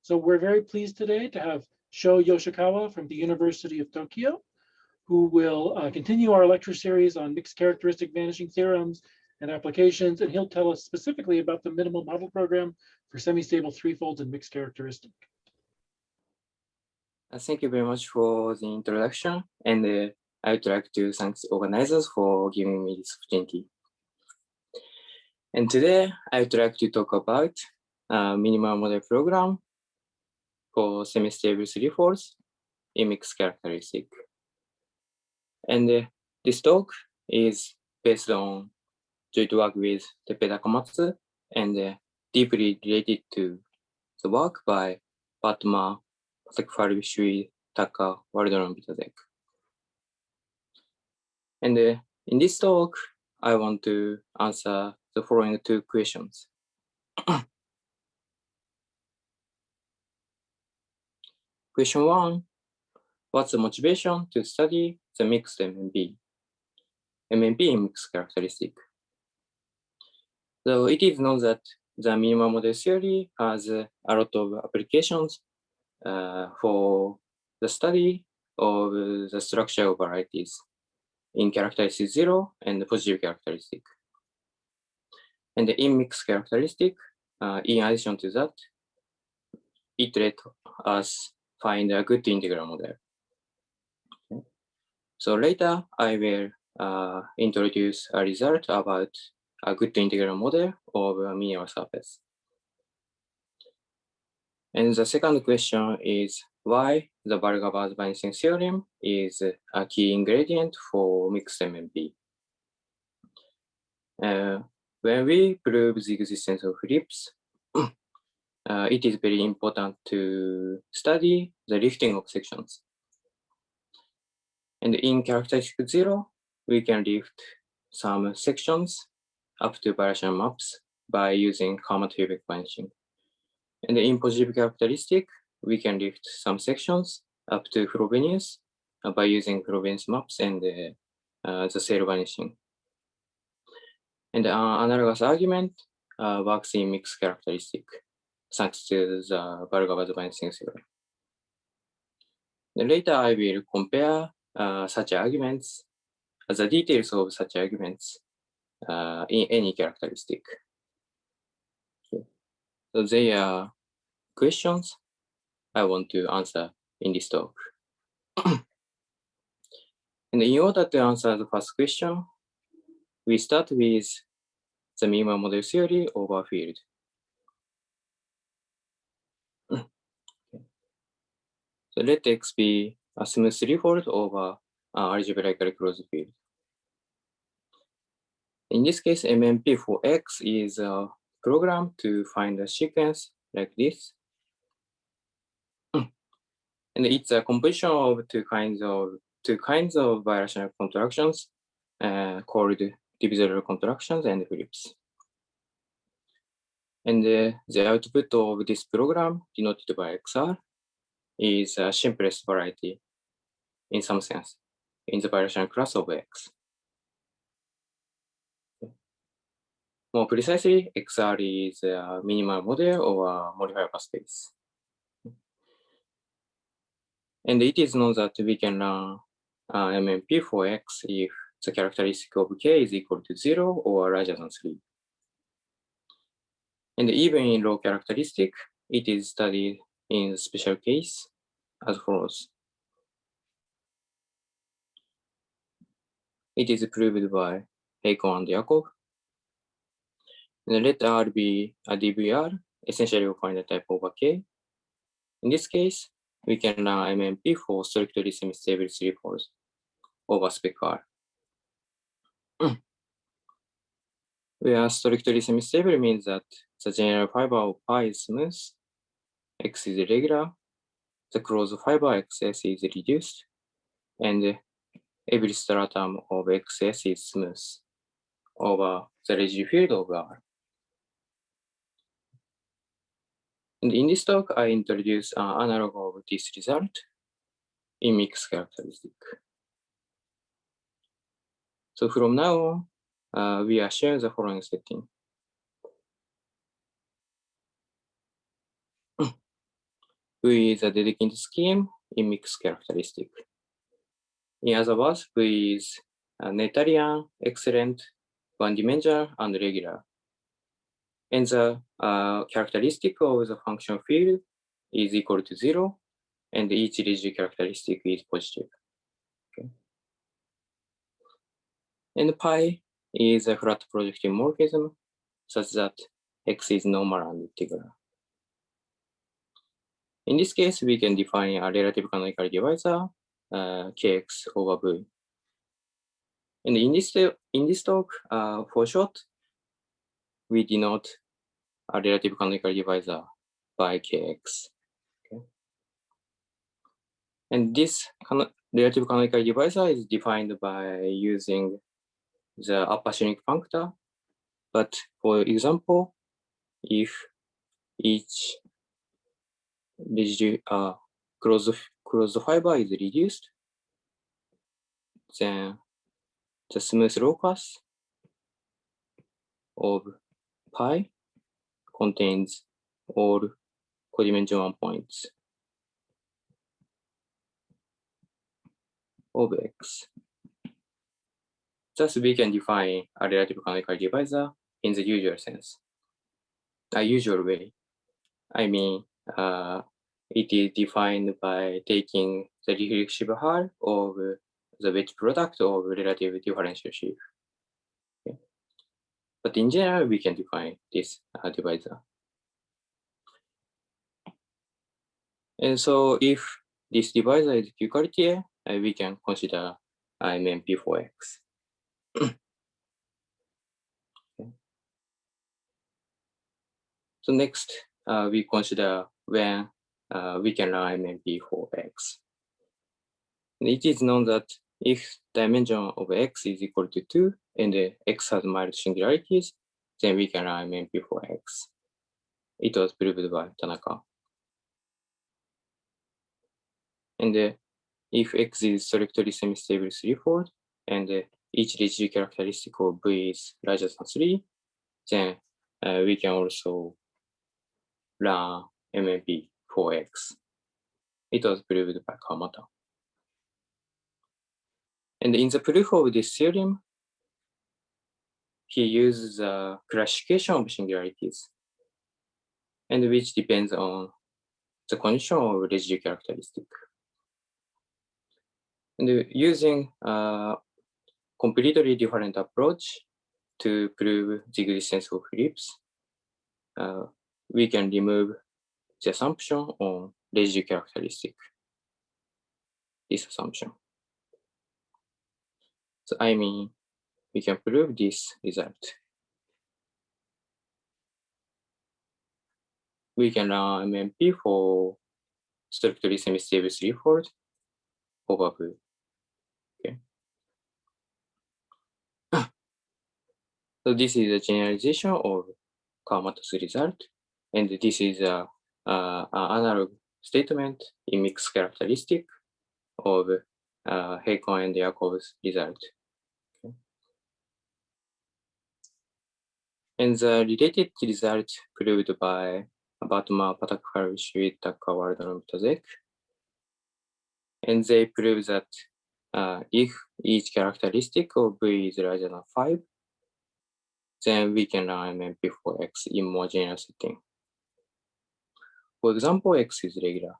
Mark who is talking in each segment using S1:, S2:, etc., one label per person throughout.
S1: So we're very pleased today to have Shou Yoshikawa from the University of Tokyo, who will continue our lecture series on mixed characteristic vanishing theorems and applications, and he'll tell us specifically about the minimal model program for semi-stable threefolds and mixed characteristic.
S2: Thank you very much for the introduction, and I would like to thank the organizers for giving me this opportunity. And today, I would like to talk about minimal model program for semi-stable threefolds in mixed characteristic. And this talk is based on joint work with Teppei Takamatsu and deeply related to the work by Batma, Pasek Shui, Taka, Waldron, Vitadek. And in this talk, I want to answer the following two questions. Question one, what's the motivation to study the mixed MMP? MMP in mixed characteristic. So it is known that the minimal model theory has a lot of applications for the study of the structure of varieties in characteristic 0 and positive characteristic. And in mixed characteristic, in addition to that, it let us find a good integral model. Okay. So later, I will introduce a result about a good integral model of a minimal surface. And the second question is why the Varga-Baz vanishing theorem is a key ingredient for mixed MMP. When we prove the existence of flips, it is very important to study the lifting of sections. And in characteristic 0, we can lift some sections up to variational maps by using Hermat-Hilbert vanishing. And in positive characteristic, we can lift some sections up to Frobenius by using Frobenius maps and the cell vanishing. And analogous argument works in mixed characteristic, thanks to the Varga-Baz vanishing theorem. Later, I will compare such arguments, the details of such arguments in any characteristic. Okay. So they are questions I want to answer in this talk. And in order to answer the first question, we start with the minimal model theory of a field. Okay. So let X be a smooth threefold over an algebraically closed field. In this case, MMP for X is a program to find a sequence like this. And it's a composition of two kinds of birational contractions called divisorial contractions and flips. And the output of this program, denoted by XR, is a simplest variety in some sense in the birational class of X. More precisely, XR is a minimal model of a modifier space. And it is known that we can run MMP for X if the characteristic of K is equal to 0 or larger than 3. And even in low characteristic, it is studied in a special case as follows. It is proved by Heikon and Yakov. And let R be a DVR, essentially we find the type over K. In this case, we can run MMP for strictly semi-stable threefolds over spec R. Where strictly semi-stable means that the general fiber of pi is smooth, X is irregular, the closed fiber XS is reduced, and every stratum of XS is smooth over the residue field of R. And in this talk, I introduce an analog of this result in mixed characteristic. So from now on, we are sharing the following setting. V is a dedicated scheme in mixed characteristic. In other words, V is a Noetherian, excellent, one-dimensional, and regular. And the characteristic of the function field is equal to 0, and each rigid characteristic is positive. Okay. And pi is a flat projective morphism such that x is normal and integral. In this case, we can define a relative canonical divisor, kx over v. And in this talk, for short, we denote a relative canonical divisor by kx. Okay. And this relative canonical divisor is defined by using the upper unique functor. But for example, if each closed fiber is reduced, then the smooth locus of pi contains all codimension points of x. Thus, we can define a relative canonical divisor in the usual sense, a usual way. I mean, it is defined by taking the reflexive hull of the wedge product of relative differential sheaf. Okay. But in general, we can define this divisor. And so if this divisor is Q-Cartier, we can consider MMP for x. Okay. So next, we consider when we can learn MMP for x. And it is known that if dimension of x is equal to 2 and x has mild singularities, then we can learn MMP for x. It was proved by Tanaka. And if x is strictly semi-stable threefold and each rigid characteristic of v is larger than 3, then we can also learn MMP for x. It was proved by Kawamata. And in the proof of this theorem, he uses a classification of singularities, and which depends on the condition of residue characteristic. And using a completely different approach to prove the existence of Phillips, we can remove the assumption on residue characteristic, this assumption. So I mean, we can prove this result. We can run MMP for strictly semi-stable threefold over V. Okay. So this is a generalization of Kawamata's result, and this is an analog statement in mixed characteristic of Heikon and Yakov's result. Okay. And the related result proved by Batma, Patakharvish, Whittaker, Waldron, Tazek. And they prove that if each characteristic of V is larger than 5, then we can run MMP for x in more general setting. For example, x is regular.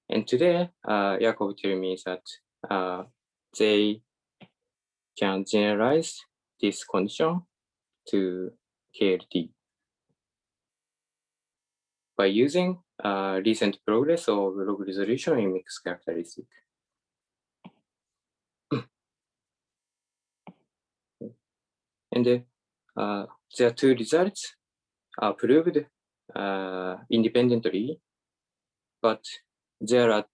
S2: And today, Yakov told me that they can generalize this condition to KLT by using recent progress of log resolution in mixed characteristic. And their two results are proved independently, but there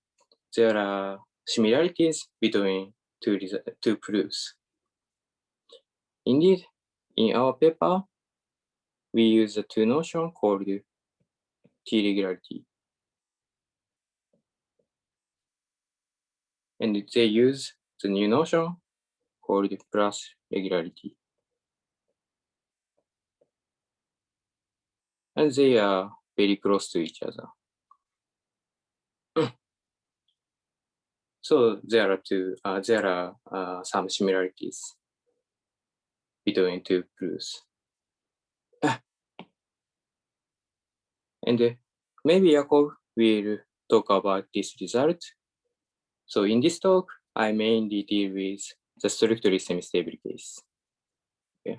S2: are similarities between two proofs. Indeed, in our paper, we use the two notion called T-regularity. And they use the new notion called plus regularity. And they are very close to each other. So there are some similarities between two proofs. And maybe Jakob will talk about this result. So in this talk, I mainly deal with the strictly semi-stable case. Okay.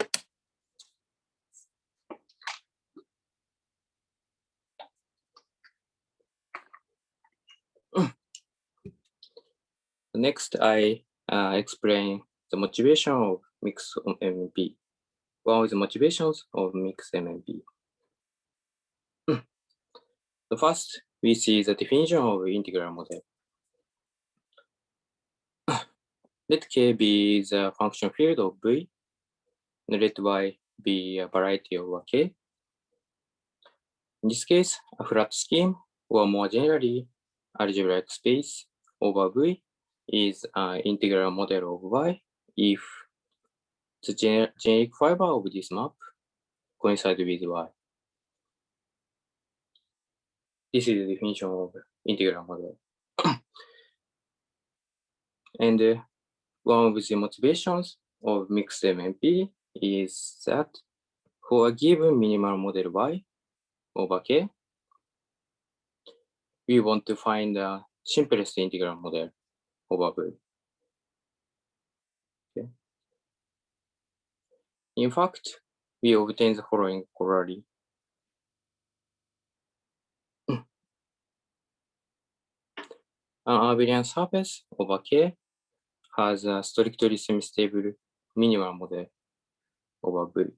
S2: Next, I explain the motivation of mixed MMP. One of the motivations of mixed MMP. So first, we see the definition of integral model. Let K be the function field of V, and let Y be a variety of K. In this case, a flat scheme, or more generally, algebraic space over V is an integral model of Y if the generic fiber of this map coincides with Y. This is the definition of integral model. And one of the motivations of mixed MMP is that for a given minimal model Y over K, we want to find the simplest integral model over V. Okay. In fact, we obtain the following corollary. An abelian surface over K has a strictly semi-stable minimal model over V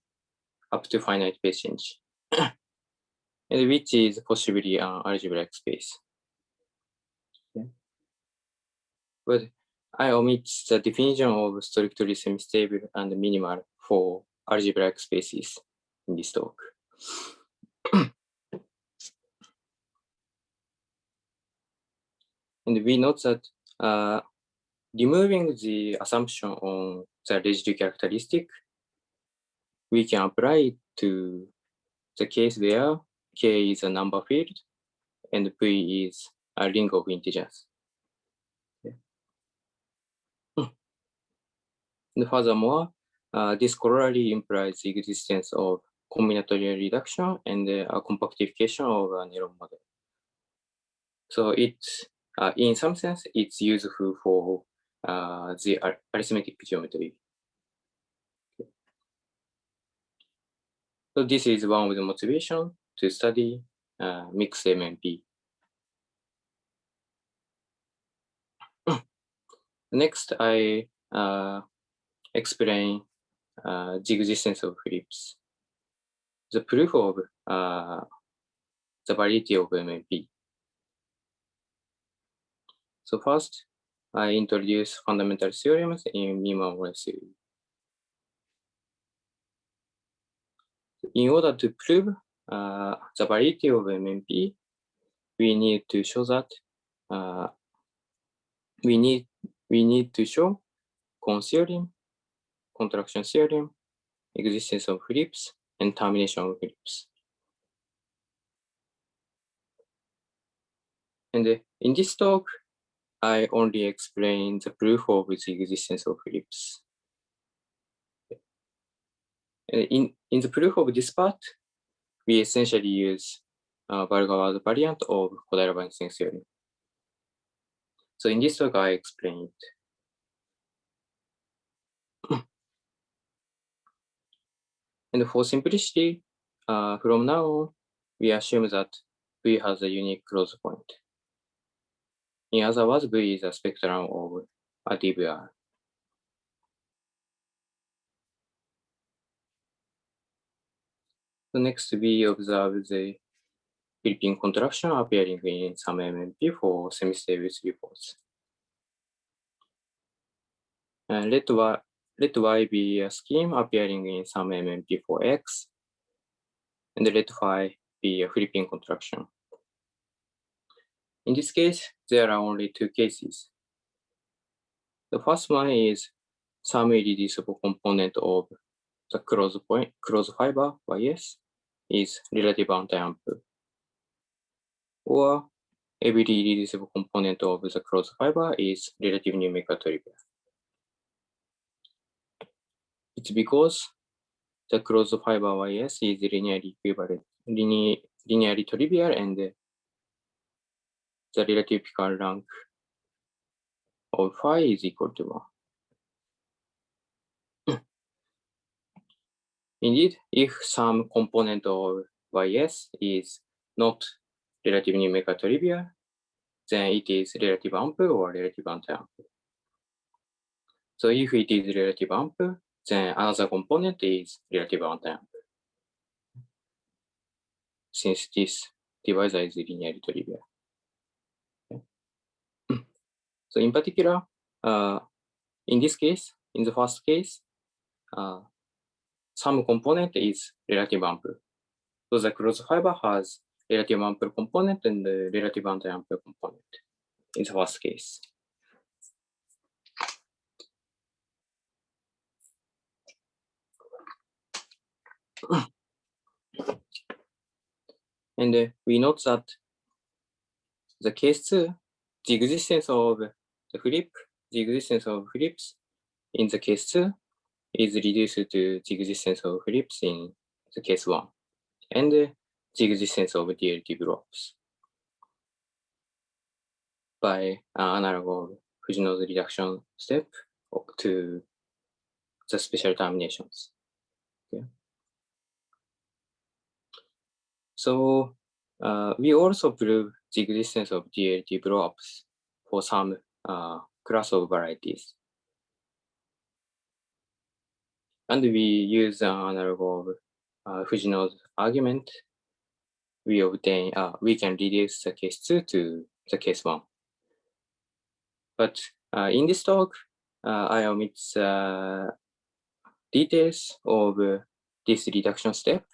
S2: up to finite phase change, and which is possibly an algebraic space. Okay. But I omit the definition of strictly semi-stable and minimal for algebraic spaces in this talk. And we note that removing the assumption on the residue characteristic, we can apply it to the case where K is a number field and V is a ring of integers. Okay. And furthermore, this corollary implies the existence of combinatorial reduction and a compactification of a neuron model. So it's, in some sense, it's useful for the arithmetic geometry. Okay. So this is one of the motivations to study mixed MMP. Next, I explain the existence of Phillips, the proof of the validity of MMP. So first, I introduce fundamental theorems in minimal model theory. In order to prove the validity of MMP, we need to show that we need to show cone theorem, contraction theorem, existence of Phillips, and termination of Phillips. And in this talk, I only explain the proof of the existence of Phillips. In the proof of this part, we essentially use Valgauer variant of Kodaira-Vanishing theorem. So in this talk, I explain it. And for simplicity, from now on, we assume that V has a unique closed point. In other words, V is a spectrum of a DVR. So next, we observe the Philippine contraction appearing in some MMP for semi-stable threefolds. And let Y be a scheme appearing in some MMP for X, and let Phi be a Philippine contraction. In this case, there are only two cases. The first one is some irreducible component of the closed fiber YS is relative anti-ample. Or every reducible component of the closed fiber is relative numerical trivial. It's because the closed fiber YS is linearly equivalent, linearly trivial, and the relative Picard rank of phi is equal to 1. Indeed, if some component of YS is not relative numerical trivial, then it is relative ample or relative anti-ample. So if it is relative ample, then another component is relative anti-ample, since this divisor is linearly trivial. So in particular, in this case, in the first case, some component is relative ample. So the closed fiber has relative ample component and the relative anti-ample component in the first case. And we note that the case 2, the existence of flips in the case 2 is reduced to the existence of flips in the case 1, and the existence of DLT blocks by analog of Fujino's reduction step to the special terminations. Okay. So we also prove the existence of DLT blocks for some class of varieties. And we use an analog of Fujino's argument. We can reduce the case 2 to the case 1. But in this talk, I omit details of this reduction step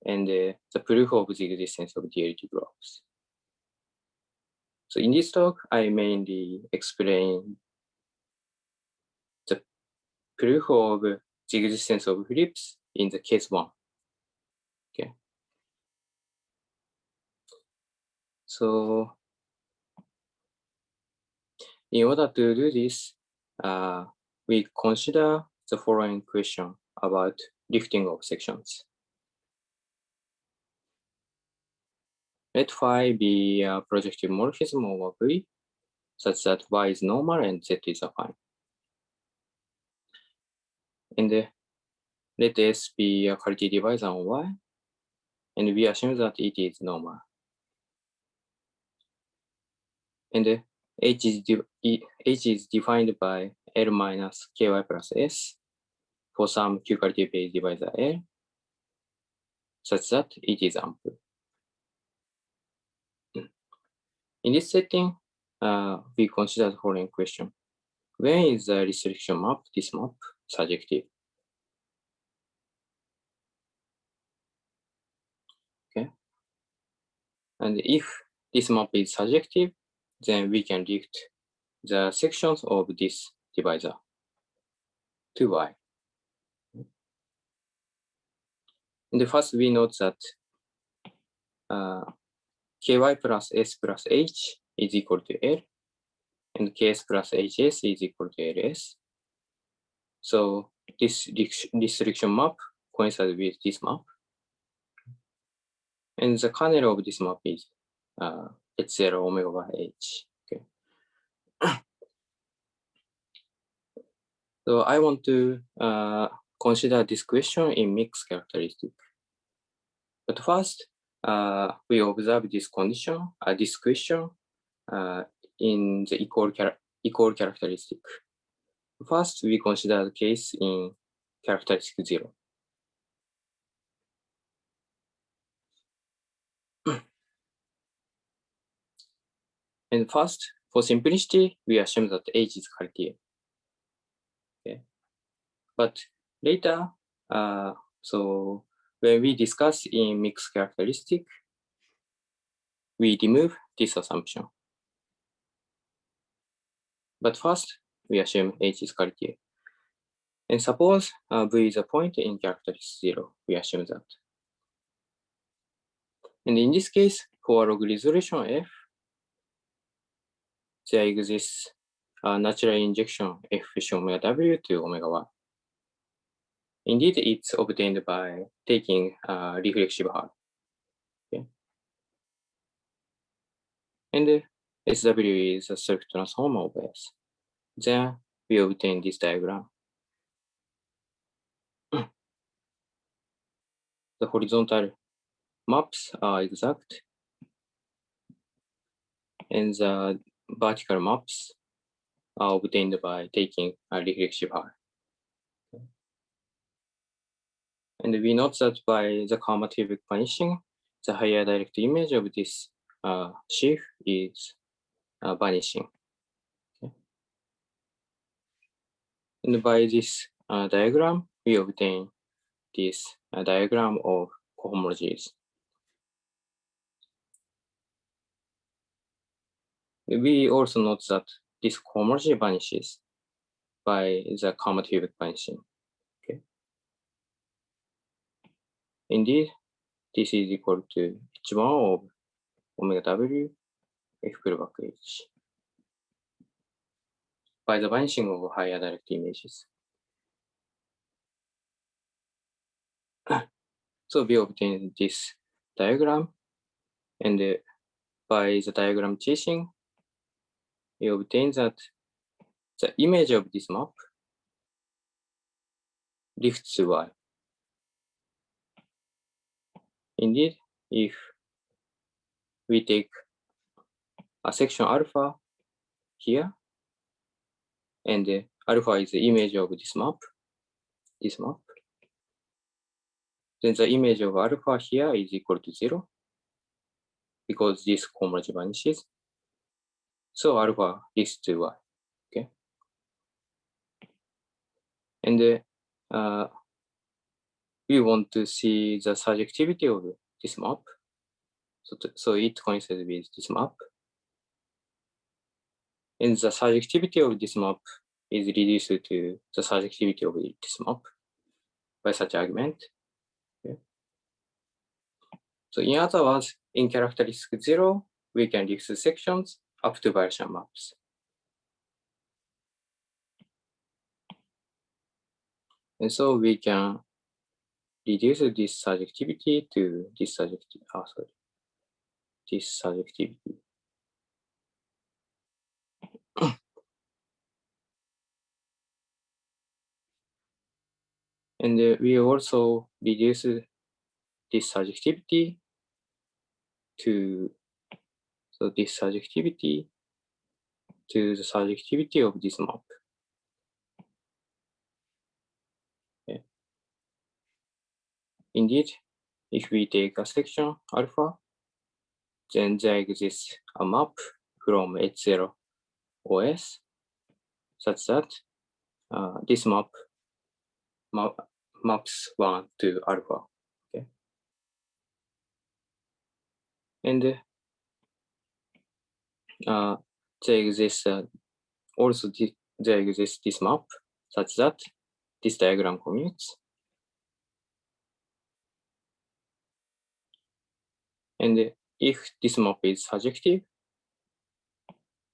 S2: and the proof of the existence of DLT blocks. So in this talk, I mainly explain the proof of the existence of flips in the case 1. Okay. So in order to do this, we consider the following question about lifting of sections. Let phi be a projective morphism over V such that Y is normal and Z is affine. And let S be a quality divisor on Y, and we assume that it is normal. And H is defined by L minus KY plus S for some Q quality base divisor L such that it is ample. In this setting, we consider the following question. When is the restriction map, this map, surjective? Okay. And if this map is surjective, then we can lift the sections of this divisor to Y. And first, we note that KY plus S plus H is equal to L, and KS plus HS is equal to LS. So this restriction map coincides with this map. And the kernel of this map is H0 omega by H. Okay. So I want to consider this question in mixed characteristic. But first, we observe this condition, this question in the equal characteristic. First, we consider the case in characteristic 0. And first, for simplicity, we assume that H is Cartier. Okay. But later, so when we discuss in mixed characteristic, we remove this assumption. But first, we assume H is Cartier. And suppose V is a point in characteristic 0, we assume that. And in this case, for log resolution F, there exists a natural injection f from omega w to omega y. Indeed, it's obtained by taking a reflexive Hall. Okay. And SW is a self-transform of S. Then we obtain this diagram. The horizontal maps are exact, and the vertical maps are obtained by taking a reflexive Hall. And we note that by the commutative vanishing, the higher direct image of this sheaf is vanishing. Okay. And by this diagram, we obtain this diagram of cohomologies. We also note that this cohomology vanishes by the commutative vanishing. Okay. Indeed, this is equal to h1 of omega w f back h by the vanishing of higher direct images. So we obtain this diagram, and by the diagram chasing, we obtain that the image of this map lifts to y. Indeed, if we take a section alpha here, and alpha is the image of this map, then the image of alpha here is equal to 0, because this cohomology vanishes. So alpha lifts to y. Okay. And we want to see the surjectivity of this map. So it coincides with this map. And the surjectivity of this map is reduced to the surjectivity of this map by such argument. Okay. So in other words, in characteristic 0, we can reduce sections up to variation maps. And so we can reduce this surjectivity to this surjectivity. This surjectivity. And we also reduce this surjectivity to this surjectivity to the surjectivity of this map. Okay. Indeed, if we take a section alpha, then there exists a map from H0 OS such that this map maps 1 to alpha. Okay. And there exists also there exists this map such that this diagram commutes. And if this map is surjective,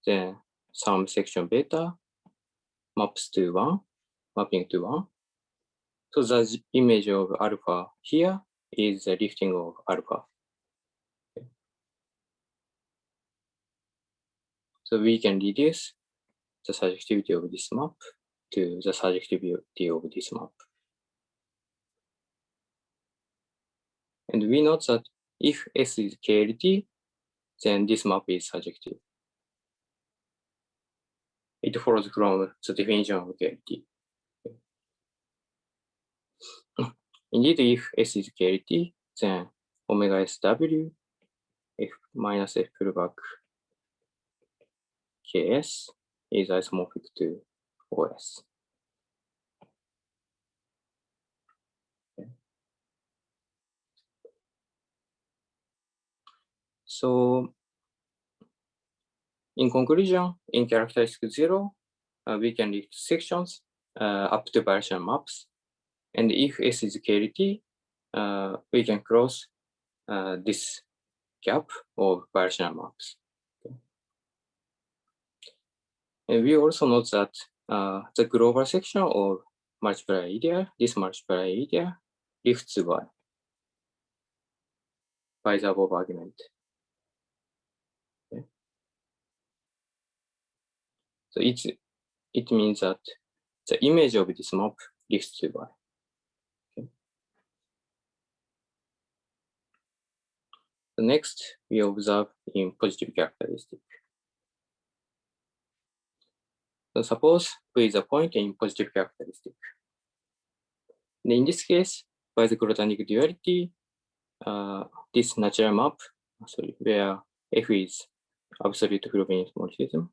S2: then some section beta maps to 1, mapping to 1. So the image of alpha here is the lifting of alpha. Okay. So we can reduce the surjectivity of this map to the surjectivity of this map. And we note that if S is KLT, then this map is surjective. It follows from the definition of KLT. Indeed, if S is KLT, then omega SW F minus F fullback KS is isomorphic to OS. Okay. So, in conclusion, in characteristic 0, we can lift sections up to variation maps. And if S is KLT, we can close this gap of variational maps. Okay. And we also note that the global section of multiplier area, this multiplier area, lifts by the above argument. Okay. So it means that the image of this map lifts by. Okay. The next we observe in positive characteristic. So suppose V is a point in positive characteristic. And in this case, by the quadratic duality, this natural map, where F is absolute Frobenius morphism,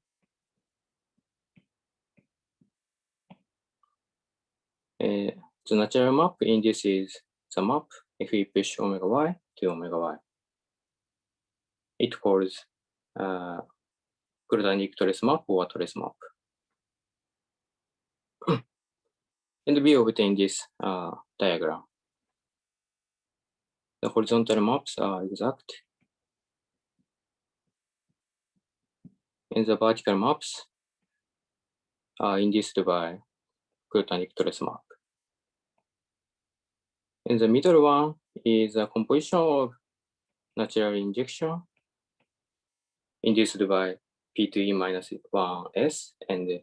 S2: the natural map in this is the map if we push omega y to omega y. It calls quadratic trace map or trace map. And we obtain this diagram. The horizontal maps are exact, and the vertical maps are induced by quadratic trace map. And the middle one is a composition of natural injection induced by P2E minus 1S and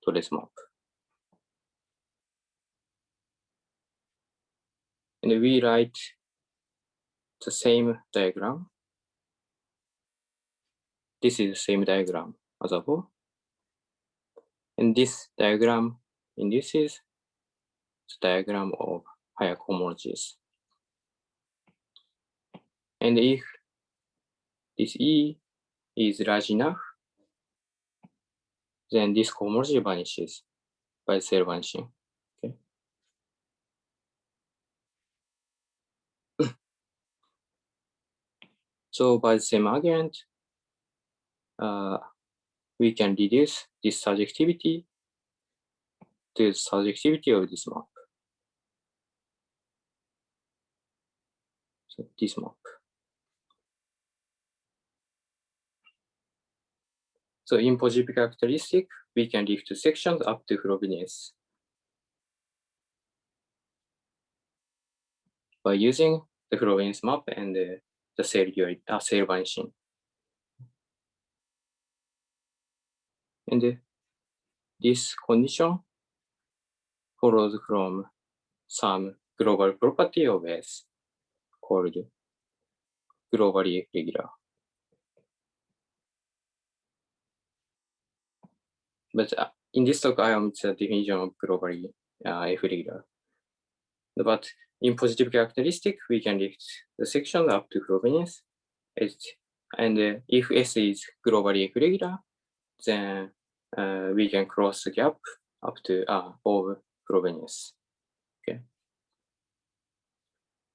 S2: trace map. And we write the same diagram. This is the same diagram as above. And this diagram induces the diagram of higher cohomologies. And if this E is large enough, then this cohomology vanishes by cell vanishing. Okay. So by the same argument, we can reduce this surjectivity to the surjectivity of this map. So this map. So in positive characteristic, we can lift sections up to Frobenius by using the Frobenius map and the cell vanishing. And this condition follows from some global property of S called globally regular. But in this talk, I omit the definition of globally irregular. But in positive characteristic, we can lift the section up to Frobenius. And if S is globally irregular, then we can cross the gap up to of Frobenius. Okay.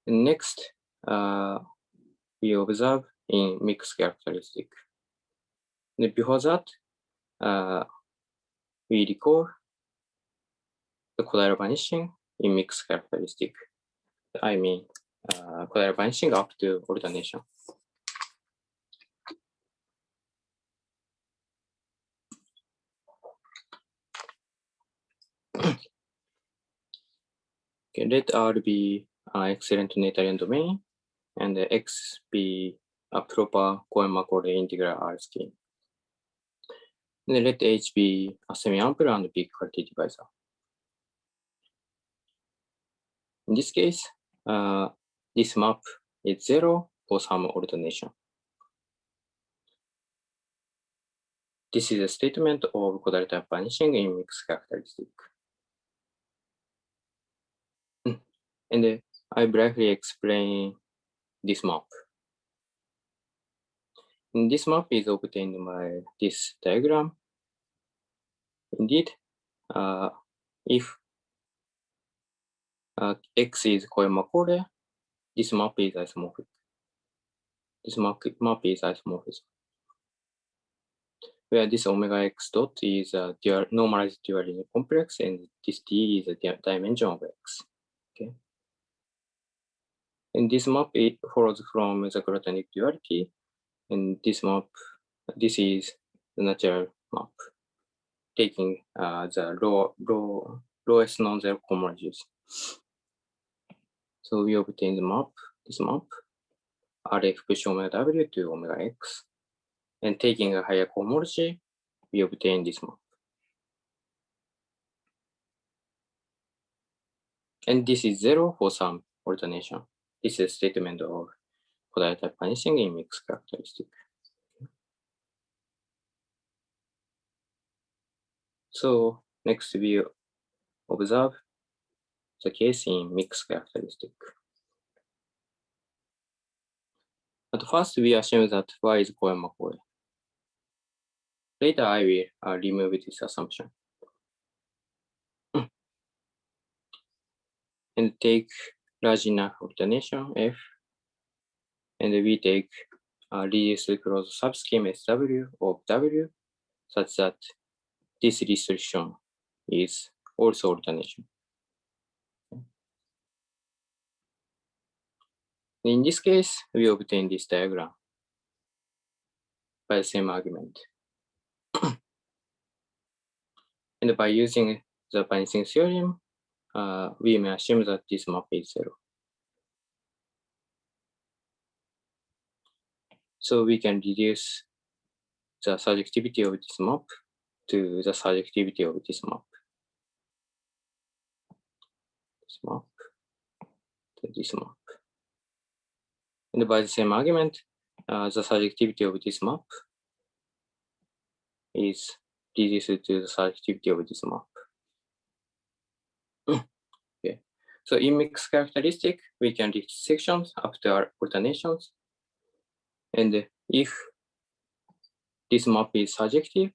S2: And next, we observe in mixed characteristic. And before that, we recall the Kodaira vanishing in mixed characteristic. I mean, Kodaira vanishing up to alternation. Okay, let R be an excellent Noetherian domain, and X be a proper Cohen-Macaulay integral R scheme. And let H be a semi-ample and big quality divisor. In this case, this map is 0 for some alternation. This is a statement of Kodaira type vanishing in mixed characteristic. And I briefly explain this map. And this map is obtained by this diagram. Indeed, if X is Cohen-Macaulay, this map is isomorphic. This map is isomorphism, where this omega x dot is a normalized dual linear complex, and this D is a dimension of X. Okay. And this map, it follows from the quadratic duality, and this map, this is the natural map. taking the lowest non-zero cohomologies. So we obtain the map, this map, RF push omega W to omega X. And taking a higher cohomology, we obtain this map. And this is 0 for some alternation. This is a statement of Kodai type vanishing in mixed characteristic. So next we observe the case in mixed characteristic. But first we assume that Y is Koyama-Koe. Later I will remove this assumption. And take large enough alternation F, and we take reduced closed subscheme SW of W such that this restriction is also alternation. In this case, we obtain this diagram by the same argument. And by using the vanishing theorem, we may assume that this map is 0. So we can reduce the surjectivity of this map to the surjectivity of this map. This map to this map. And by the same argument, the surjectivity of this map is reduced to the surjectivity of this map. Okay. So in mixed characteristic, we can reach sections after alternations. And if this map is surjective,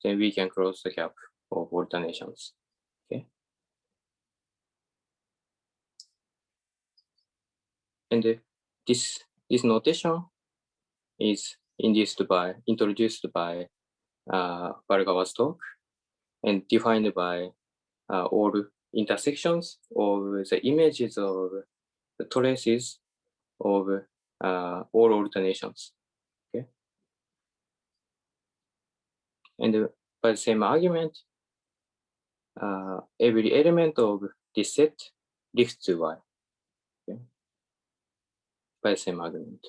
S2: then we can close the gap of alternations. Okay. And this notation is introduced by Bargawa's talk and defined by all intersections of the images of the traces of all alternations. Okay. And by the same argument, every element of this set lifts to Y. Okay. By the same argument.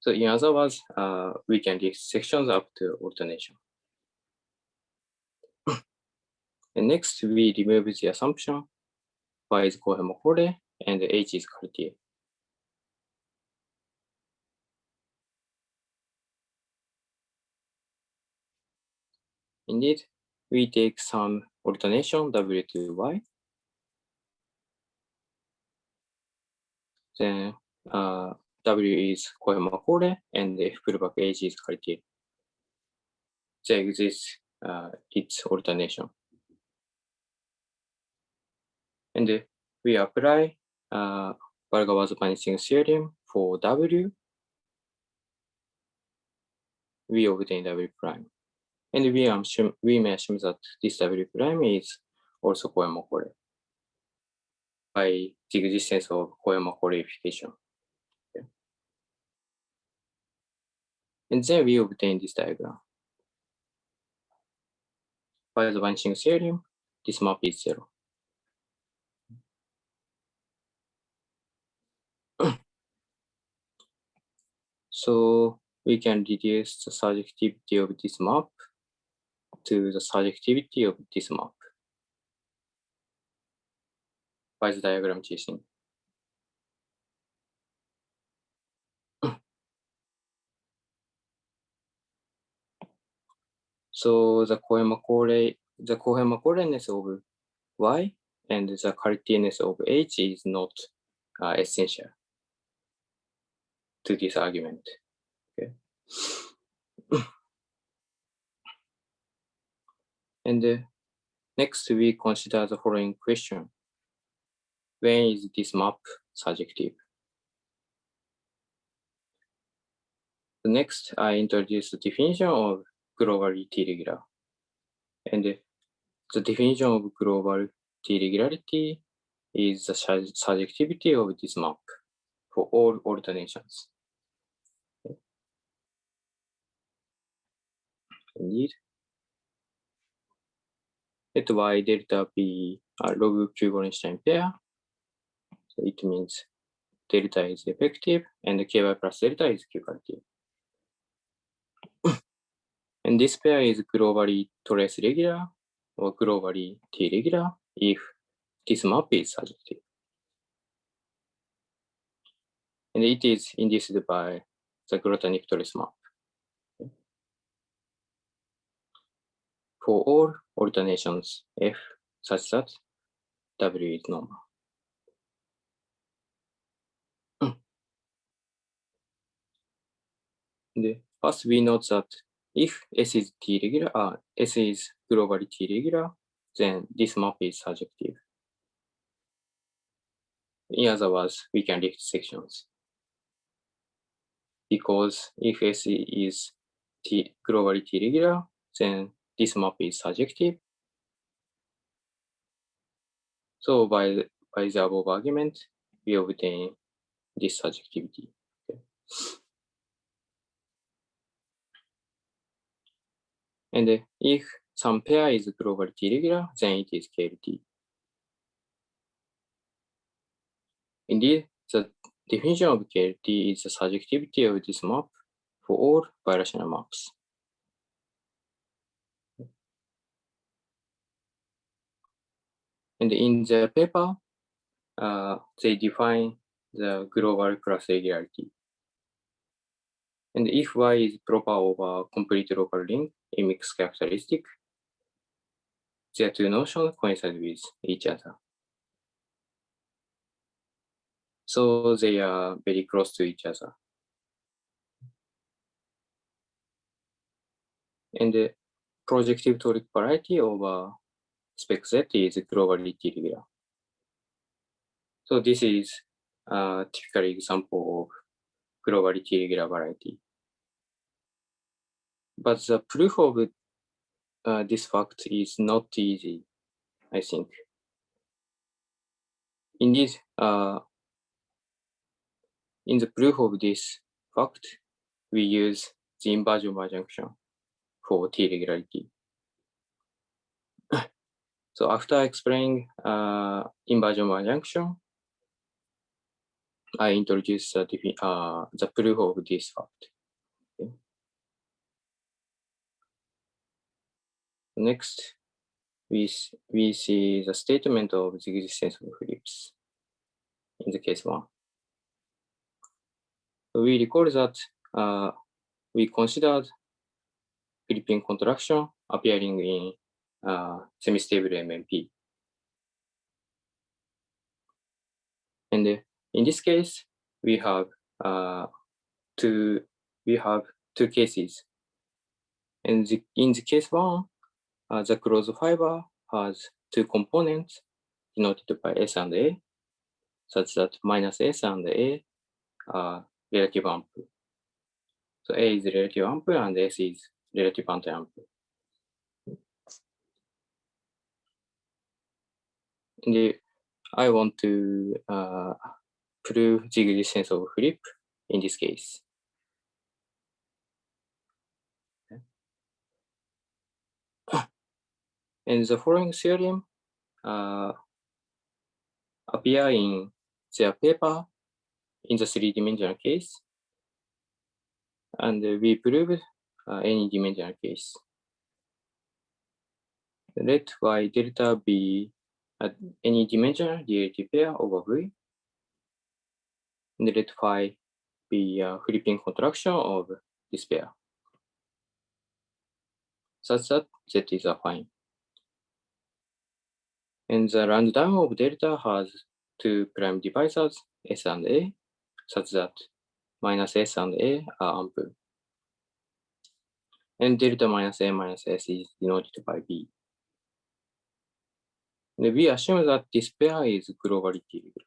S2: So in other words, we can lift sections up to alternation. And next, we remove the assumption Y is Kohen-Makore and H is Cartier. Indeed, we take some alternation W to Y. Then W is Kohen-Makore and F pullback H is Cartier. There exists its alternation. And we apply Bargawa's vanishing theorem for W. We obtain W prime. And we may assume that this W prime is also Kohen-Makore by the existence of Kohen-Makoreification. Okay. And then we obtain this diagram. By the vanishing theorem, this map is 0. So we can reduce the surjectivity of this map to the surjectivity of this map by the diagram chasing. So the Kohen-Makoreness of Y and the Cartierness of H is not essential to this argument. Okay. And next, we consider the following question. When is this map surjective? The next, I introduce the definition of global T-regular. And the definition of global T-regularity is the surjectivity of this map for all alternations. Okay. Indeed. Let y delta be a log Q-Gorenstein pair. So it means delta is effective and ky plus delta is cumulative. And this pair is globally trace regular or globally T-regular if this map is surjective. And it is induced by the Grothendieck trace map. For all alternations F such that W is normal. First, we note that if S is T-regular, S is globally T-regular, then this map is surjective. In other words, we can lift sections. Because if S is globally T-regular, then this map is surjective. So by the above argument, we obtain this surjectivity. Okay. And if some pair is globally T-regular, then it is KLT. Indeed, the definition of KLT is the surjectivity of this map for all birational maps. And in the paper, they define the global plus regularity. And if Y is proper over complete local ring in mixed characteristic, their two notions coincide with each other. So they are very close to each other. And the projective toric variety over spec Z is globally T-regular. So this is a typical example of globally T-regular variety. But the proof of this fact is not easy, I think. Indeed, in the proof of this fact, we use the inversion adjunction for T-regularity. So after explaining inversion adjunction, I introduce the proof of this fact. Okay. Next, we see the statement of the existence of flips in the case 1. We recall that we considered flipping contraction appearing in semi-stable MMP. And in this case, we have two cases. And in the case 1, the closed fiber has two components denoted by S and A, such that minus S and A are relative ample. So A is relative ample and S is relative anti-ample. And I want to prove the existence of flip in this case. And the following theorem appear in their paper in the 3-dimensional case. And we proved any dimensional case. Let Y delta be any dimensional derivative pair over V. And let phi be a flipping contraction of this pair, such that Z is affine. And the rundown of delta has two prime divisors, S and A, such that minus S and A are ample. And delta minus A minus S is denoted by B. And we assume that this pair is globally T-regular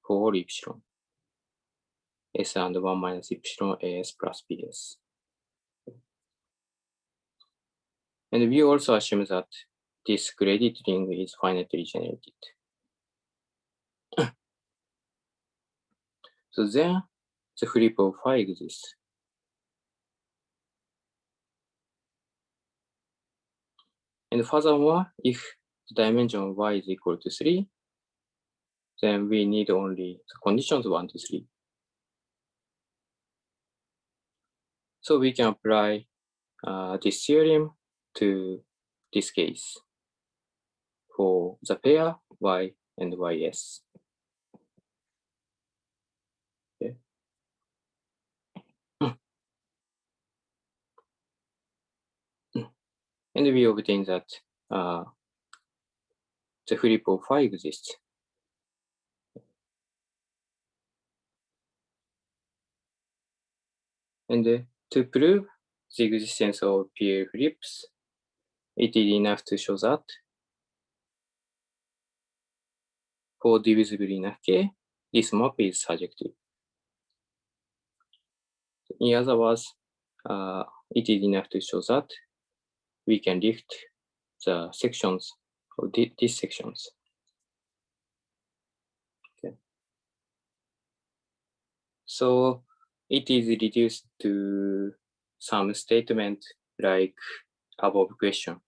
S2: for all epsilon. S and 1 minus epsilon AS plus BS. And we also assume that this graded ring is finitely generated. So then the flip of phi exists. And furthermore, if the dimension y is equal to 3, then we need only the conditions 1 to 3. So we can apply this theorem to this case for the pair y and ys. Okay. And we obtain that the flip of phi exists. And to prove the existence of PL flips, it is enough to show that for divisible enough K, this map is surjective. In other words, it is enough to show that we can lift the sections of these sections. Okay. So it is reduced to some statement like above question.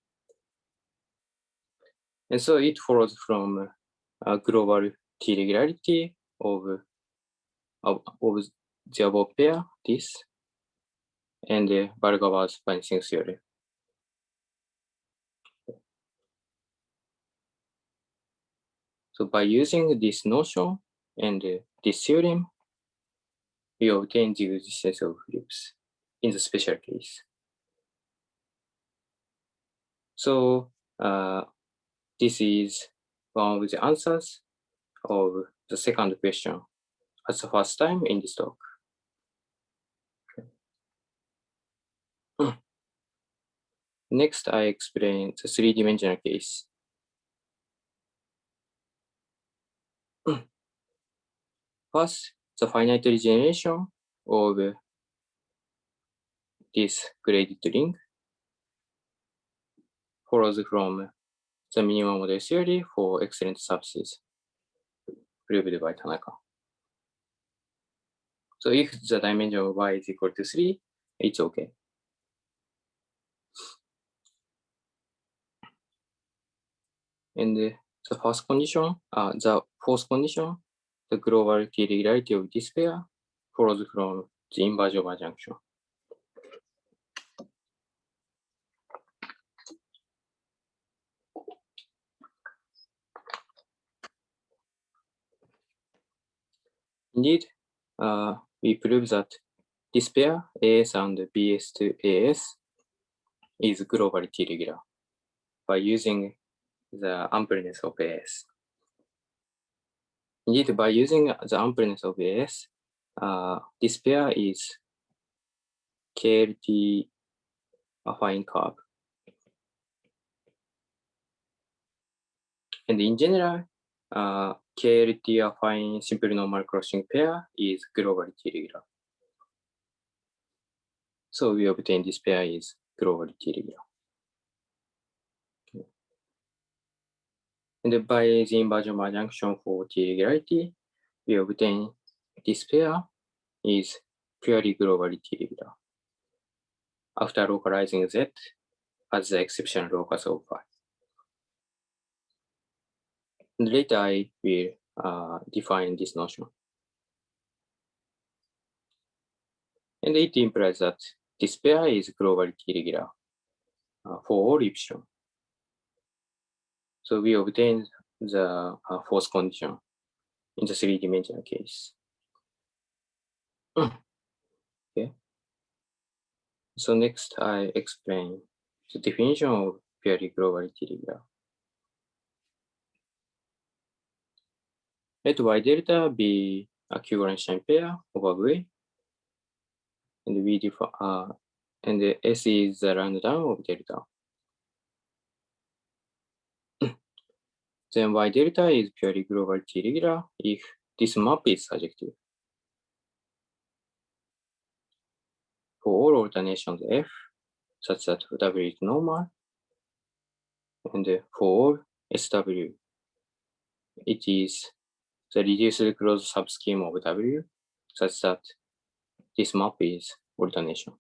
S2: And so it follows from a global T regularity of the above pair, this, and Balgava's vanishing theory. So by using this notion and this theorem, we obtain the existence of flips in the special case. So this is one of the answers of the second question as the first time in this talk. Next, I explain the three-dimensional case. First, the finite generation of this graded ring follows from the minimum model theory for excellent surfaces proved by Tanaka. So if the dimension of y is equal to 3, it's okay. And the first condition, the fourth condition, the global T regularity of this pair follows from the inversion of adjunction. Indeed, we prove that this pair AS and BS to AS is globally T regular by using the ampleness of AS. Indeed, by using the ampleness of AS, this pair is KLT affine curve. And in general, KLT affine simple normal crossing pair is globally T regular. So we obtain this pair is globally T regular. Okay. And by the inversion adjunction for T regularity, we obtain this pair is purely globally T regular after localizing Z as the exceptional locus of phi. And later I will define this notion. And it implies that this pair is globally T regular for all epsilon. So we obtain the fourth condition in the three-dimensional case. Okay. So next I explain the definition of purely globally T regular. Let y delta be a Q-Einstein pair over V, and we define and S is the round down of delta. Then y delta is purely global T regular if this map is surjective. For all alternations F, such that W is normal, and for all SW, it is the reduced closed subscheme of W, such that this map is alternation.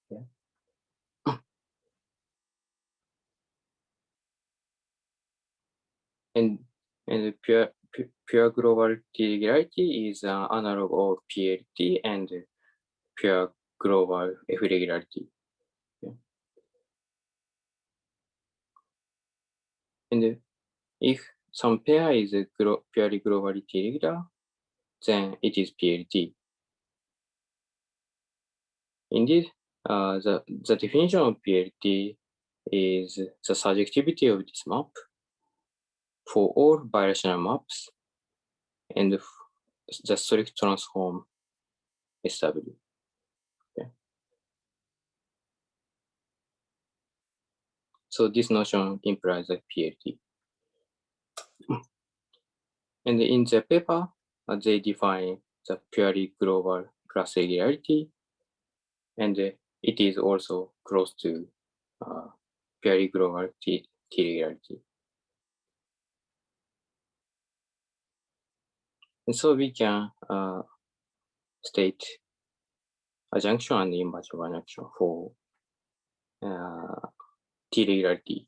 S2: Yeah. And pure global T-regularity is an analog of PLT and pure global F-regularity. Yeah. And if some pair is purely globally T-regular, then it is PLT. Indeed, the definition of PLT is the surjectivity of this map for all birational maps and the strict transform SW. Okay. So this notion implies a PLT. And in the paper, they define the purely global class regularity, and it is also close to purely global T regularity. And so we can state a junction and inverse of a junction for T regularity.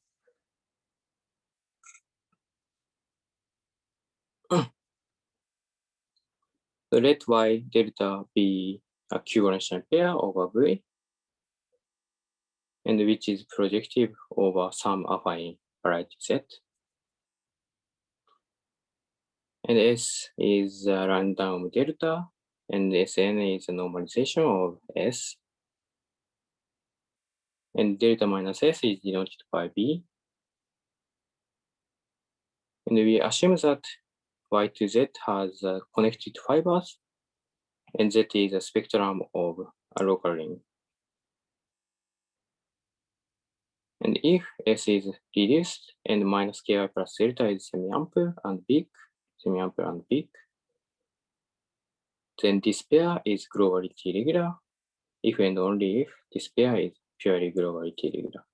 S2: So let Y delta be a Q-conditional pair over V, and which is projective over some affine variety set. And S is a random delta, and Sn is a normalization of S. And delta minus S is denoted by B. And we assume that Y to Z has connected fibers, and Z is a spectrum of a local ring. And if S is reduced and minus Ki plus delta is semi-ample and big, then this pair is globally T-regular, if and only if this pair is purely globally T-regular.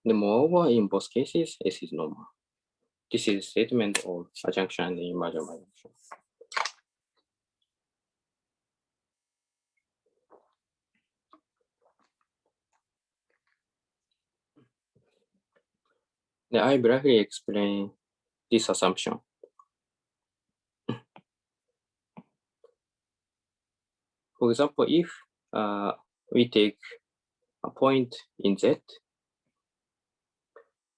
S2: Moreover, in both cases, S is normal. This is a statement of a junction and inversion of a junction. I briefly explain this assumption. For example, if we take a point in Z,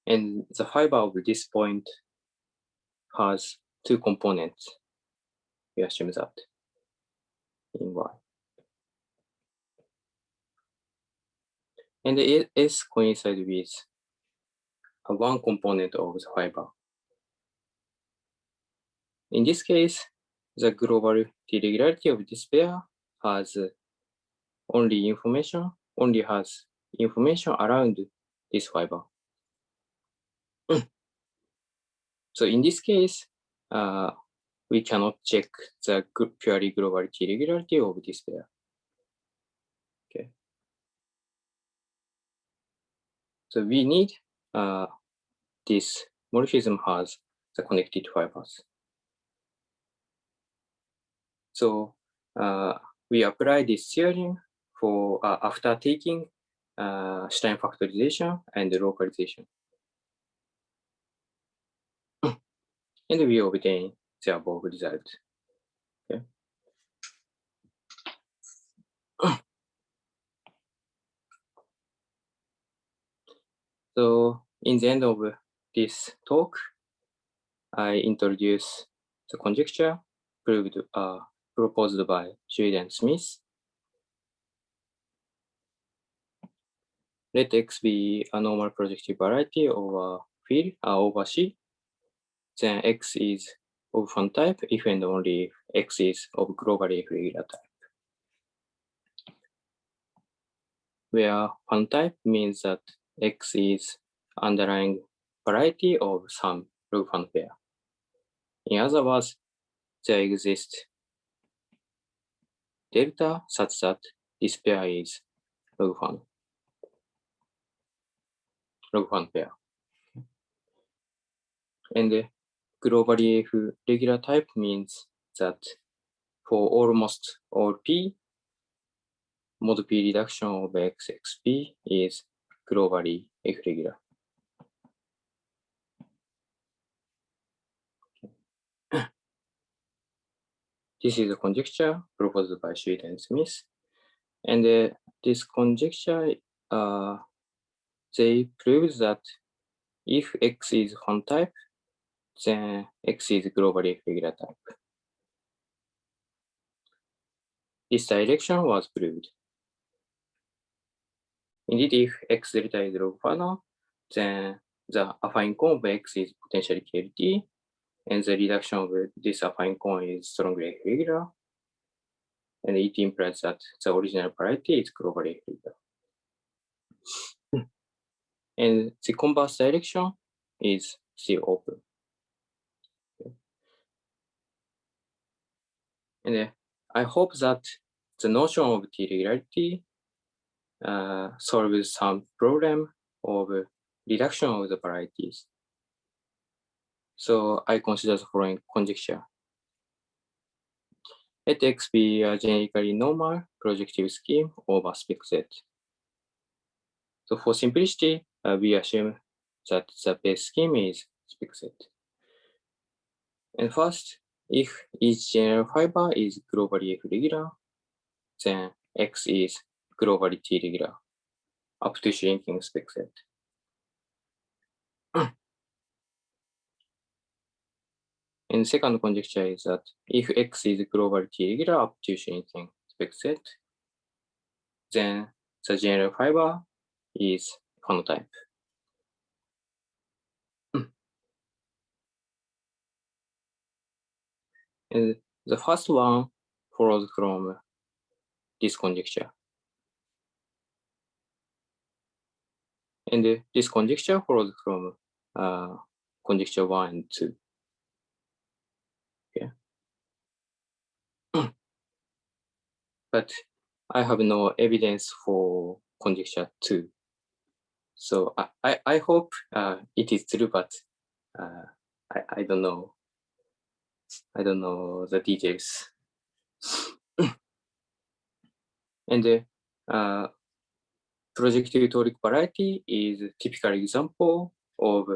S2: and the fiber of this point has two components, we assume that in Y. And S coincides with one component of the fiber. In this case, the global T-regularity of this pair has only has information around this fiber. So in this case, we cannot check the purely global T-regularity of this pair. Okay. So we need this morphism has the connected fibers. So we apply this theorem for after taking Stein factorization and localization. And we obtain the above result. Okay. So in the end of this talk, I introduce the conjecture proposed by Shou and Smith. Let X be a normal projective variety over field over C. Then X is of fun type if and only if X is of globally irregular type. Where fun type means that X is underlying variety of some log fun pair. In other words, there exists delta such that this pair is log fun pair. And globally F regular type means that for almost all P, mod P reduction of XXP is globally irregular. This is a conjecture proposed by Shou and Smith. And this conjecture, they prove that if X is one type, then X is globally irregular type. This direction was proved. Indeed, if X delta is log Fano, then the affine cone of X is potentially KLT, and the reduction of this affine cone is strongly irregular, and it implies that the original variety is globally irregular. And the converse direction is still open. And I hope that the notion of T-regularity solves some problem of reduction of the varieties. So I consider the following conjecture. Let X be a generically normal projective scheme over spec Z. So for simplicity, we assume that the base scheme is spec Z. And first, if each general fiber is globally irregular, then X is globally T-regular up to shrinking spec Z. And second conjecture is that if X is globally T-regular up to shrinking spec Z, then the general fiber is phenotype. And the first one follows from this conjecture. And this conjecture follows from conjecture 1 and 2. Okay. But I have no evidence for conjecture 2. So I hope it is true, but I don't know. I don't know the details. And the projective toric variety is a typical example of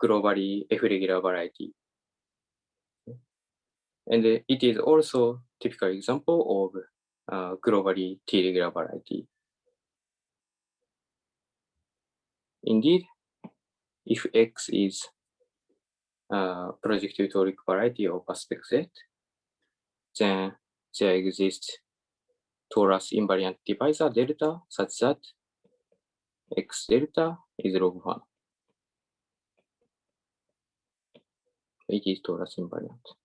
S2: globally irregular variety. And it is also typical example of globally T-regular variety. Indeed, if X is projective toric variety of aspect Z, then there exists torus invariant divisor delta such that X delta is log 1. It is torus invariant.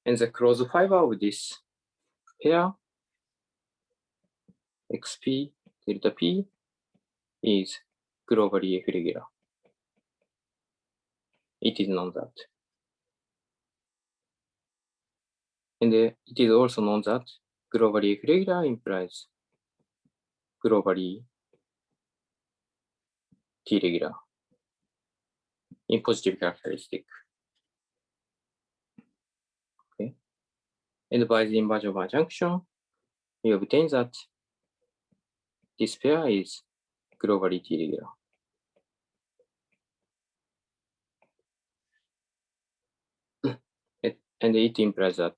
S2: And the closed fiber of this pair, XP delta P, is globally irregular. It is known that. And it is also known that globally irregular implies globally T-regular in positive characteristic. Okay. And by the inversion of adjunction, we obtain that this pair is globally T-regular. And it implies that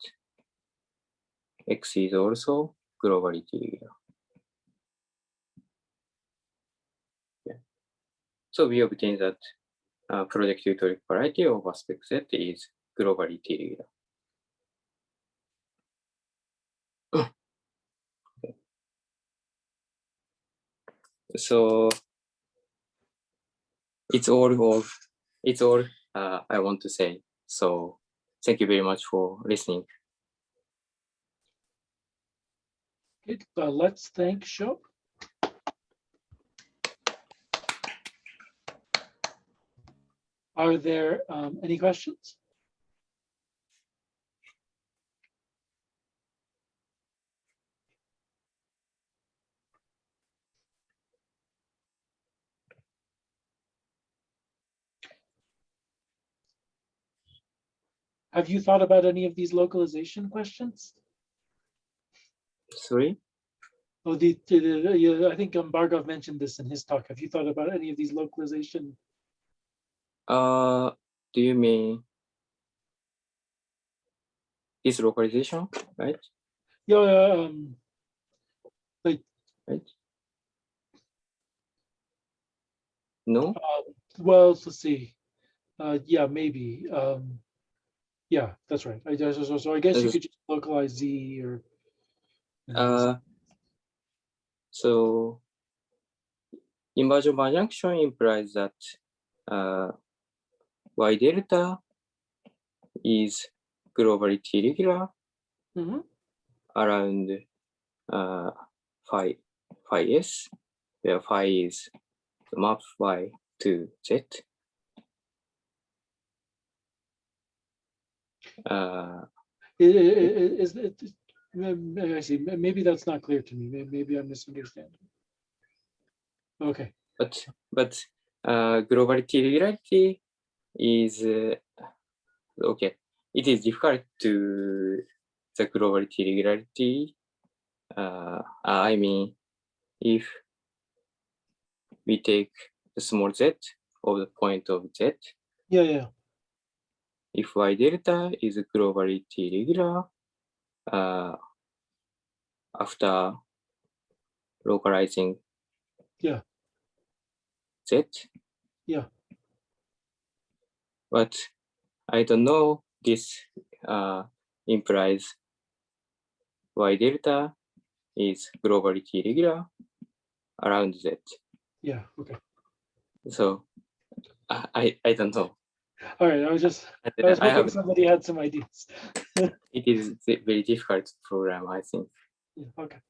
S2: X is also globally T-regular. Yeah. So we obtain that projective toric variety of aspect Z is globally T-regular. Okay. So it's all I want to say. So thank you very much for listening.
S1: Okay, let's thank Shou. Are there any questions? Have you thought about any of these localization questions?
S2: Sorry?
S1: Oh, yeah, I think Bargov mentioned this in his talk. Have you thought about any of these localization?
S2: Do you mean this localization, right?
S1: Yeah,
S2: Right? No?
S1: well, let's see. Yeah, maybe. Yeah, that's right. So I guess you
S2: This is-
S1: could just localize Z or.
S2: So inversion conjunction implies that y delta is globally T-regular
S1: Mhm.
S2: around phi s, where phi is the map y to z.
S1: Is it? I see. Maybe that's not clear to me. Maybe I'm misunderstanding. Okay.
S2: But globality regularity is okay. It is difficult to the globality regularity. I mean, if we take the small z of the point of z,
S1: Yeah.
S2: if y delta is globally T-regular, after localizing
S1: Yeah.
S2: z,
S1: Yeah.
S2: but I don't know this implies y delta is globally T-regular around z.
S1: Yeah. Okay.
S2: So I don't know.
S1: All right. I was
S2: I
S1: hoping
S2: have
S1: somebody had some ideas.
S2: it is very difficult program, I think.
S1: Yeah, okay.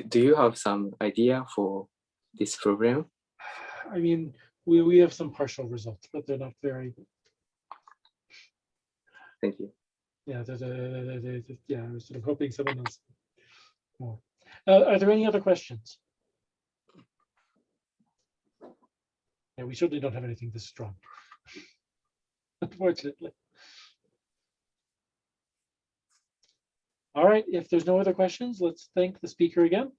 S2: Do you have some idea for this program?
S1: I mean, we have some partial results, but they're not very.
S2: Thank you.
S1: Yeah. Yeah. I was sort of hoping someone else more. Are there any other questions? Yeah, we certainly don't have anything this strong, unfortunately. All right, if there's no other questions, let's thank the speaker again.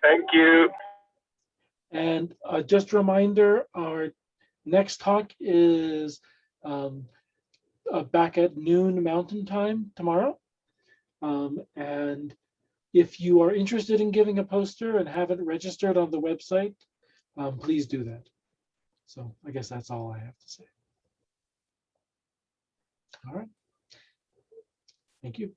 S3: Thank you.
S1: And just a reminder, our next talk is back at noon Mountain Time tomorrow. And if you are interested in giving a poster and haven't registered on the website, please do that. So I guess that's all I have to say. All right. Thank you.